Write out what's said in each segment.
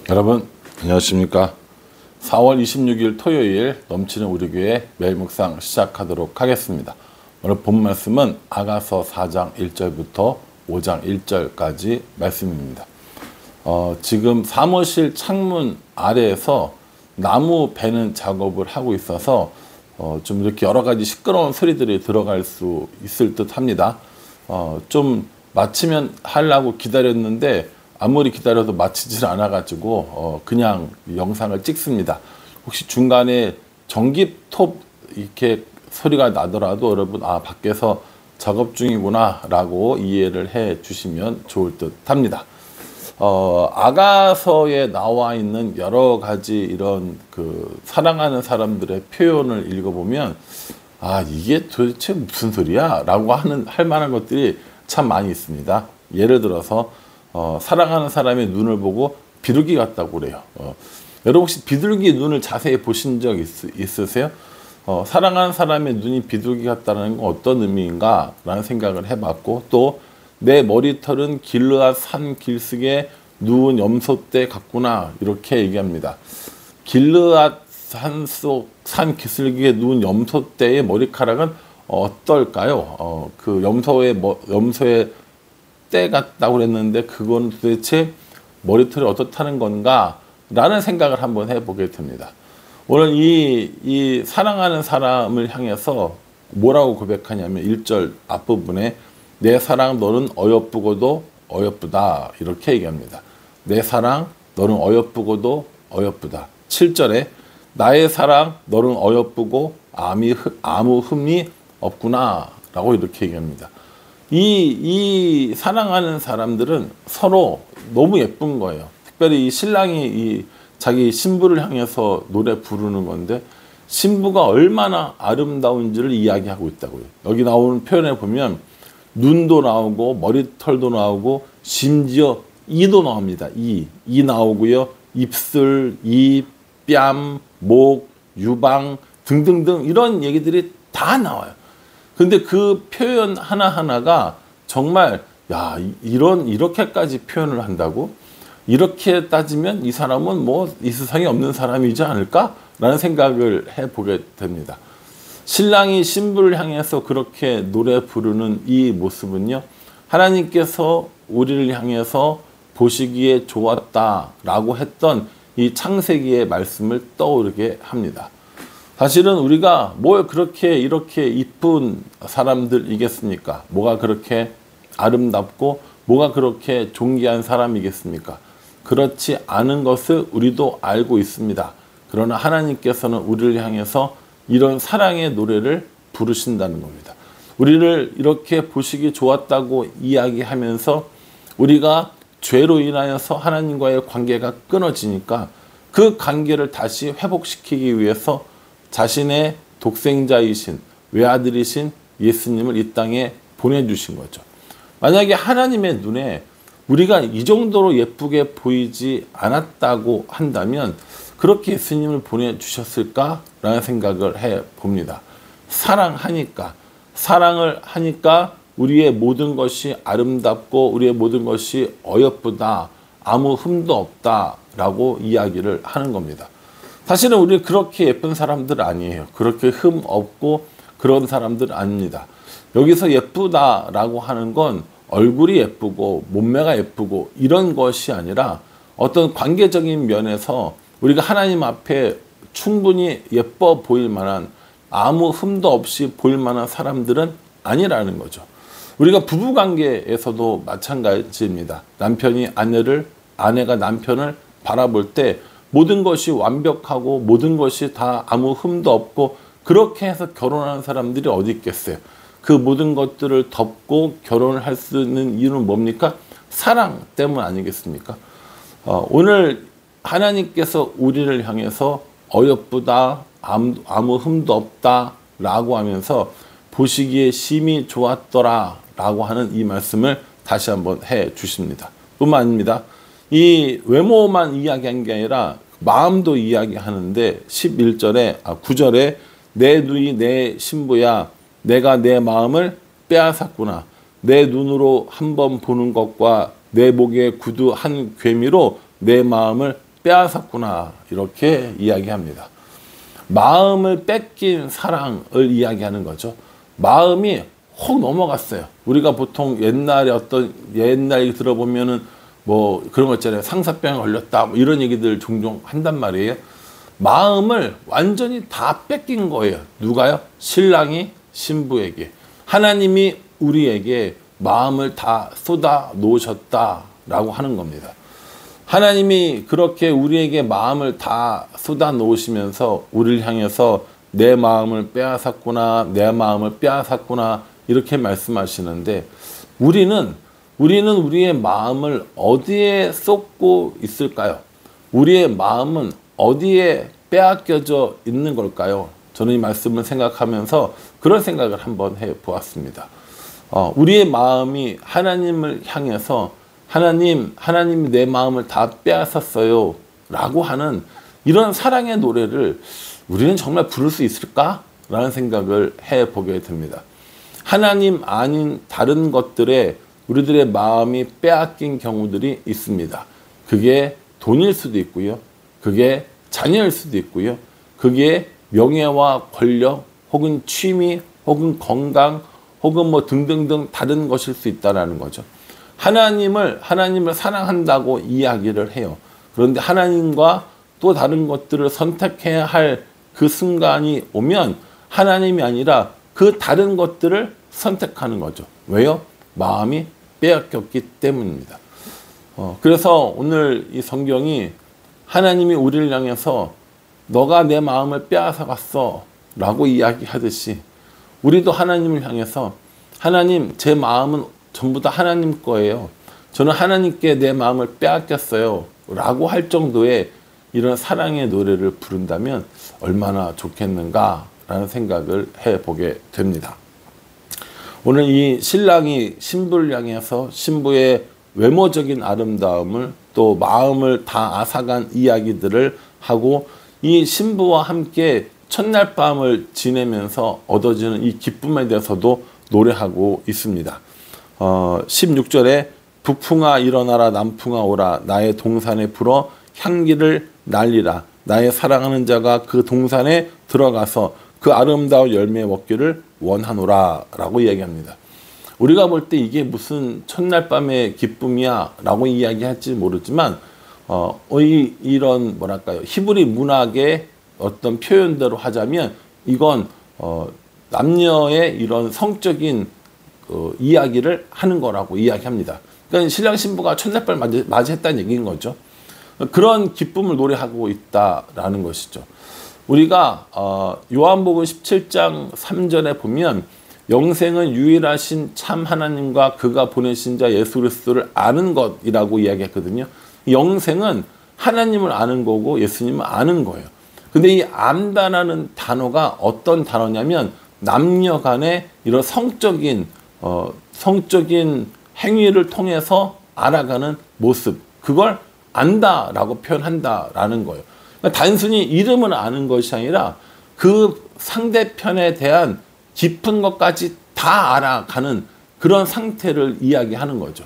여러분 안녕하십니까. 4월 26일 토요일 넘치는 우리 교회 매일 묵상 시작하도록 하겠습니다. 오늘 본 말씀은 아가서 4장 1절부터 5장 1절까지 말씀입니다. 지금 사무실 창문 아래에서 나무 베는 작업을 하고 있어서 좀 이렇게 여러 가지 시끄러운 소리들이 들어갈 수 있을 듯 합니다. 좀 마치면 하려고 기다렸는데 아무리 기다려도 마치질 않아가지고 그냥 영상을 찍습니다. 혹시 중간에 전기톱 이렇게 소리가 나더라도 여러분 밖에서 작업 중이구나 라고 이해를 해 주시면 좋을 듯 합니다. 아가서에 나와 있는 여러 가지 이런 사랑하는 사람들의 표현을 읽어보면 이게 도대체 무슨 소리야 라고 할 만한 것들이 참 많이 있습니다. 예를 들어서 사랑하는 사람의 눈을 보고 비둘기 같다고 그래요. 여러분 혹시 비둘기 눈을 자세히 보신 적 있으세요? 사랑하는 사람의 눈이 비둘기 같다는 건 어떤 의미인가 라는 생각을 해봤고, 또 내 머리털은 길르앗 산 길쭉에 누운 염소떼 같구나 이렇게 얘기합니다. 길르앗 산 길쭉에 누운 염소떼의 머리카락은 어떨까요? 그 염소의 때 같다고 그랬는데 그건 도대체 머리털이 어떻다는 건가 라는 생각을 한번 해보게 됩니다. 오늘 이 사랑하는 사람을 향해서 뭐라고 고백하냐면 1절 앞부분에 내 사랑 너는 어여쁘고도 어여쁘다 이렇게 얘기합니다. 내 사랑 너는 어여쁘고도 어여쁘다. 7절에 나의 사랑 너는 어여쁘고 아무 흠이 없구나 라고 이렇게 얘기합니다. 이 사랑하는 사람들은 서로 너무 예쁜 거예요. 특별히 이 신랑이 자기 신부를 향해서 노래 부르는 건데 신부가 얼마나 아름다운지를 이야기하고 있다고요. 여기 나오는 표현에 보면 눈도 나오고 머리털도 나오고 심지어 이도 나옵니다. 이 나오고요. 입술, 입, 뺨, 목, 유방 등등등 이런 얘기들이 다 나와요. 근데 그 표현 하나하나가 정말 이렇게까지 표현을 한다고? 이렇게 따지면 이 사람은 이 세상에 없는 사람이지 않을까? 라는 생각을 해보게 됩니다. 신랑이 신부를 향해서 그렇게 노래 부르는 이 모습은요, 하나님께서 우리를 향해서 보시기에 좋았다라고 했던 이 창세기의 말씀을 떠오르게 합니다. 사실은 우리가 뭘 그렇게 이렇게 이쁜 사람들이겠습니까? 뭐가 그렇게 아름답고 뭐가 그렇게 존귀한 사람이겠습니까? 그렇지 않은 것을 우리도 알고 있습니다. 그러나 하나님께서는 우리를 향해서 이런 사랑의 노래를 부르신다는 겁니다. 우리를 이렇게 보시기 좋았다고 이야기하면서 우리가 죄로 인하여서 하나님과의 관계가 끊어지니까 그 관계를 다시 회복시키기 위해서 자신의 독생자이신 외아들이신 예수님을 이 땅에 보내주신 거죠. 만약에 하나님의 눈에 우리가 이 정도로 예쁘게 보이지 않았다고 한다면 그렇게 예수님을 보내주셨을까라는 생각을 해봅니다. 사랑을 하니까 우리의 모든 것이 아름답고 우리의 모든 것이 어여쁘다, 아무 흠도 없다라고 이야기를 하는 겁니다. 사실은 우리 그렇게 예쁜 사람들 아니에요. 그렇게 흠 없고 그런 사람들 아닙니다. 여기서 예쁘다라고 하는 건 얼굴이 예쁘고 몸매가 예쁘고 이런 것이 아니라 어떤 관계적인 면에서 우리가 하나님 앞에 충분히 예뻐 보일 만한 아무 흠도 없이 보일 만한 사람들은 아니라는 거죠. 우리가 부부관계에서도 마찬가지입니다. 남편이 아내가 남편을 바라볼 때 모든 것이 완벽하고 모든 것이 다 아무 흠도 없고 그렇게 해서 결혼하는 사람들이 어디 있겠어요. 그 모든 것들을 덮고 결혼을 할 수 있는 이유는 뭡니까? 사랑 때문 아니겠습니까? 오늘 하나님께서 우리를 향해서 어여쁘다, 아무 흠도 없다 라고 하면서 보시기에 심히 좋았더라 라고 하는 이 말씀을 다시 한번 해 주십니다. 뿐만 아닙니다. 이 외모만 이야기한 게 아니라 마음도 이야기하는데 9절에 내 눈이 내 신부야 내가 내 마음을 빼앗았구나. 내 눈으로 한번 보는 것과 내 목에 구두 한 괴미로 내 마음을 빼앗았구나 이렇게 이야기합니다. 마음을 뺏긴 사랑을 이야기하는 거죠. 마음이 혹 넘어갔어요. 우리가 보통 옛날에 옛날 들어보면은 뭐 그런 거 있잖아요. 상사병에 걸렸다 뭐 이런 얘기들 종종 한단 말이에요. 마음을 완전히 다 뺏긴 거예요. 누가요? 신랑이 신부에게. 하나님이 우리에게 마음을 다 쏟아 놓으셨다라고 하는 겁니다. 하나님이 그렇게 우리에게 마음을 다 쏟아 놓으시면서 우리를 향해서 내 마음을 빼앗았구나, 내 마음을 빼앗았구나 이렇게 말씀하시는데 우리는 우리의 마음을 어디에 쏟고 있을까요? 우리의 마음은 어디에 빼앗겨져 있는 걸까요? 저는 이 말씀을 생각하면서 그런 생각을 한번 해보았습니다. 우리의 마음이 하나님을 향해서 하나님이 내 마음을 다 빼앗았어요 라고 하는 이런 사랑의 노래를 우리는 정말 부를 수 있을까? 라는 생각을 해보게 됩니다. 하나님 아닌 다른 것들에 우리들의 마음이 빼앗긴 경우들이 있습니다. 그게 돈일 수도 있고요. 그게 자녀일 수도 있고요. 그게 명예와 권력 혹은 취미 혹은 건강 혹은 뭐 등등등 다른 것일 수 있다는 거죠. 하나님을 사랑한다고 이야기를 해요. 그런데 하나님과 또 다른 것들을 선택해야 할 그 순간이 오면 하나님이 아니라 그 다른 것들을 선택하는 거죠. 왜요? 마음이 빼앗겼기 때문입니다. 그래서 오늘 이 성경이 하나님이 우리를 향해서 너가 내 마음을 빼앗아갔어 라고 이야기하듯이 우리도 하나님을 향해서 하나님 제 마음은 전부 다 하나님 거예요. 저는 하나님께 내 마음을 빼앗겼어요 라고 할 정도의 이런 사랑의 노래를 부른다면 얼마나 좋겠는가 라는 생각을 해보게 됩니다. 오늘 이 신랑이 신부를 향해서 신부의 외모적인 아름다움을 또 마음을 다 앗아간 이야기들을 하고 이 신부와 함께 첫날 밤을 지내면서 얻어지는 이 기쁨에 대해서도 노래하고 있습니다. 16절에 북풍아 일어나라 남풍아 오라 나의 동산에 불어 향기를 날리라 나의 사랑하는 자가 그 동산에 들어가서 그 아름다운 열매 먹기를 원하노라 라고 이야기합니다. 우리가 볼 때 이게 무슨 첫날 밤의 기쁨이야 라고 이야기할지 모르지만 이런 뭐랄까요 히브리 문학의 어떤 표현대로 하자면 이건 남녀의 이런 성적인 이야기를 하는 거라고 이야기합니다. 그러니까 신랑 신부가 첫날 밤 맞이했다는 얘기인 거죠. 그런 기쁨을 노래하고 있다라는 것이죠. 우리가 요한복음 17장 3절에 보면 영생은 유일하신 참 하나님과 그가 보내신 자 예수 그리스도를 아는 것이라고 이야기했거든요. 영생은 하나님을 아는 거고 예수님을 아는 거예요. 근데 이 안다라는 단어가 어떤 단어냐면 남녀 간의 이런 성적인 행위를 통해서 알아가는 모습, 그걸 안다라고 표현한다라는 거예요. 그러니까 단순히 이름을 아는 것이 아니라 그 상대편에 대한 깊은 것까지 다 알아가는 그런 상태를 이야기하는 거죠.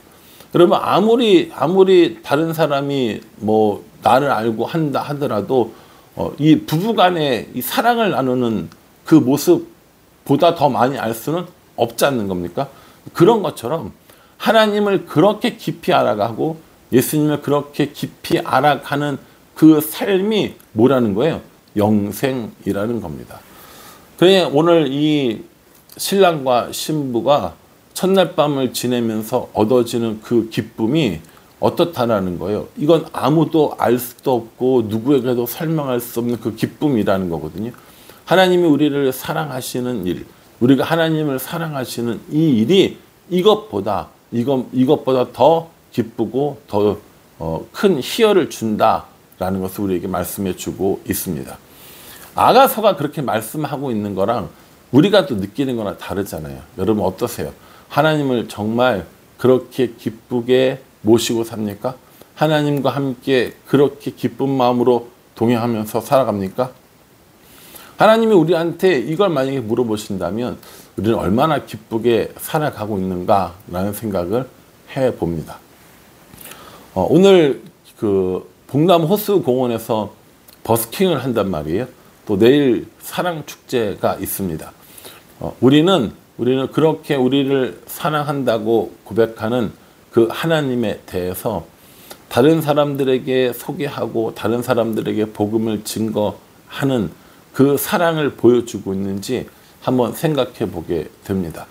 그러면 아무리 다른 사람이 뭐 나를 알고 한다 하더라도 이 부부간의 이 사랑을 나누는 그 모습보다 더 많이 알 수는 없지 않는 겁니까? 그런 것처럼 하나님을 그렇게 깊이 알아가고 예수님을 그렇게 깊이 알아가는 그 삶이 뭐라는 거예요? 영생이라는 겁니다. 그래 오늘 이 신랑과 신부가 첫날 밤을 지내면서 얻어지는 그 기쁨이 어떻다라는 거예요. 이건 아무도 알 수도 없고 누구에게도 설명할 수 없는 그 기쁨이라는 거거든요. 하나님이 우리를 사랑하시는 일, 우리가 하나님을 사랑하시는 이 일이 이것보다 더 기쁘고 더 큰 희열을 준다라는 것을 우리에게 말씀해 주고 있습니다. 아가서가 그렇게 말씀하고 있는 거랑 우리가 또 느끼는 거랑 다르잖아요. 여러분 어떠세요? 하나님을 정말 그렇게 기쁘게 모시고 삽니까? 하나님과 함께 그렇게 기쁜 마음으로 동행하면서 살아갑니까? 하나님이 우리한테 이걸 만약에 물어보신다면 우리는 얼마나 기쁘게 살아가고 있는가라는 생각을 해봅니다. 오늘 그 봉담 호수공원에서 버스킹을 한단 말이에요. 또 내일 사랑축제가 있습니다. 우리는 그렇게 우리를 사랑한다고 고백하는 그 하나님에 대해서 다른 사람들에게 소개하고 다른 사람들에게 복음을 증거하는 그 사랑을 보여주고 있는지 한번 생각해 보게 됩니다.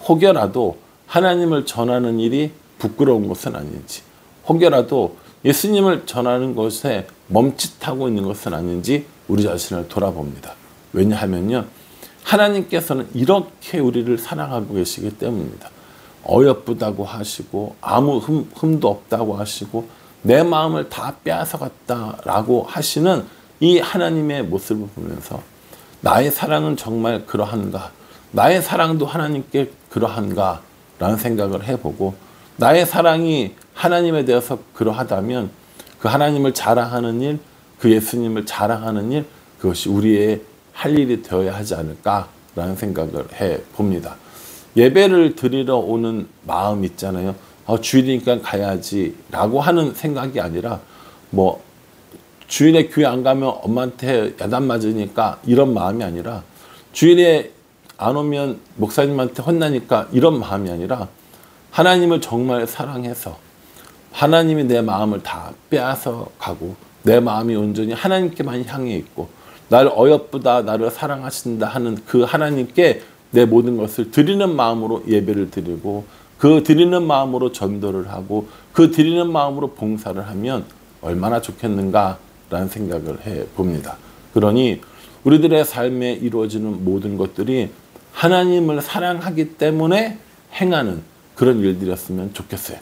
혹여라도 하나님을 전하는 일이 부끄러운 것은 아닌지, 혹여라도 예수님을 전하는 것에 멈칫하고 있는 것은 아닌지 우리 자신을 돌아봅니다. 왜냐하면요, 하나님께서는 이렇게 우리를 사랑하고 계시기 때문입니다. 어여쁘다고 하시고 아무 흠도 없다고 하시고 내 마음을 다 빼앗아갔다라고 하시는 이 하나님의 모습을 보면서 나의 사랑은 정말 그러한가, 나의 사랑도 하나님께 그러한가 라는 생각을 해보고, 나의 사랑이 하나님에 대해서 그러하다면 그 하나님을 자랑하는 일, 그 예수님을 자랑하는 일, 그것이 우리의 할 일이 되어야 하지 않을까라는 생각을 해봅니다. 예배를 드리러 오는 마음 있잖아요. 주일이니까 가야지 라고 하는 생각이 아니라, 뭐 주일에 교회 안 가면 엄마한테 야단 맞으니까 이런 마음이 아니라, 주일에 안 오면 목사님한테 혼나니까 이런 마음이 아니라, 하나님을 정말 사랑해서 하나님이 내 마음을 다 빼앗아 가고 내 마음이 온전히 하나님께만 향해 있고 나를 어여쁘다, 나를 사랑하신다 하는 그 하나님께 내 모든 것을 드리는 마음으로 예배를 드리고, 그 드리는 마음으로 전도를 하고, 그 드리는 마음으로 봉사를 하면 얼마나 좋겠는가라는 생각을 해봅니다. 그러니 우리들의 삶에 이루어지는 모든 것들이 하나님을 사랑하기 때문에 행하는 그런 일들이었으면 좋겠어요.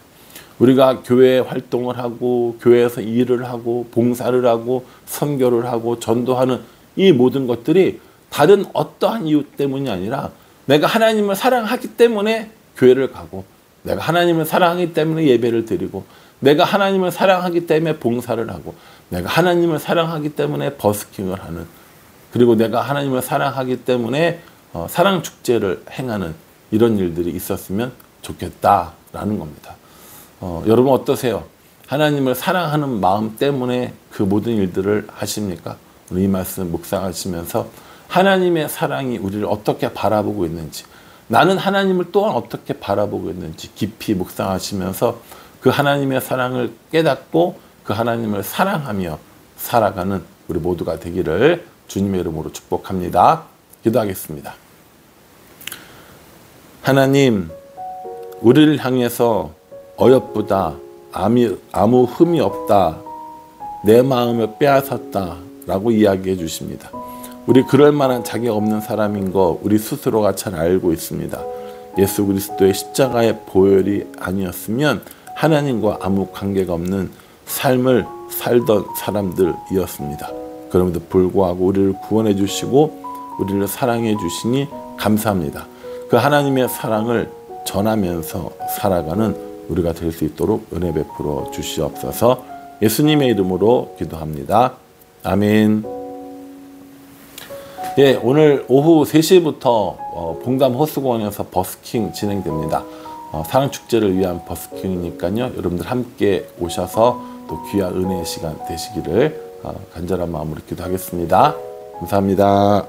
우리가 교회 활동을 하고 교회에서 일을 하고 봉사를 하고 선교를 하고 전도하는 이 모든 것들이 다른 어떠한 이유 때문이 아니라 내가 하나님을 사랑하기 때문에 교회를 가고, 내가 하나님을 사랑하기 때문에 예배를 드리고, 내가 하나님을 사랑하기 때문에 봉사를 하고, 내가 하나님을 사랑하기 때문에 버스킹을 하는, 그리고 내가 하나님을 사랑하기 때문에 사랑축제를 행하는 이런 일들이 있었으면 좋겠다라는 겁니다. 여러분 어떠세요? 하나님을 사랑하는 마음 때문에 그 모든 일들을 하십니까? 우리 이 말씀 묵상하시면서 하나님의 사랑이 우리를 어떻게 바라보고 있는지, 나는 하나님을 또한 어떻게 바라보고 있는지 깊이 묵상하시면서 그 하나님의 사랑을 깨닫고 그 하나님을 사랑하며 살아가는 우리 모두가 되기를 주님의 이름으로 축복합니다. 기도하겠습니다. 하나님, 우리를 향해서 어여쁘다, 아무 흠이 없다, 내 마음을 빼앗았다 라고 이야기해 주십니다. 우리 그럴 만한 자격 없는 사람인 거 우리 스스로가 잘 알고 있습니다. 예수 그리스도의 십자가의 보혈이 아니었으면 하나님과 아무 관계가 없는 삶을 살던 사람들이었습니다. 그럼에도 불구하고 우리를 구원해 주시고 우리를 사랑해 주시니 감사합니다. 그 하나님의 사랑을 전하면서 살아가는 우리가 될 수 있도록 은혜 베풀어 주시옵소서. 예수님의 이름으로 기도합니다. 아멘. 예, 오늘 오후 3시부터 봉담 호수공원에서 버스킹 진행됩니다. 사랑축제를 위한 버스킹이니까요. 여러분들 함께 오셔서 또 귀한 은혜의 시간 되시기를 간절한 마음으로 기도하겠습니다. 감사합니다.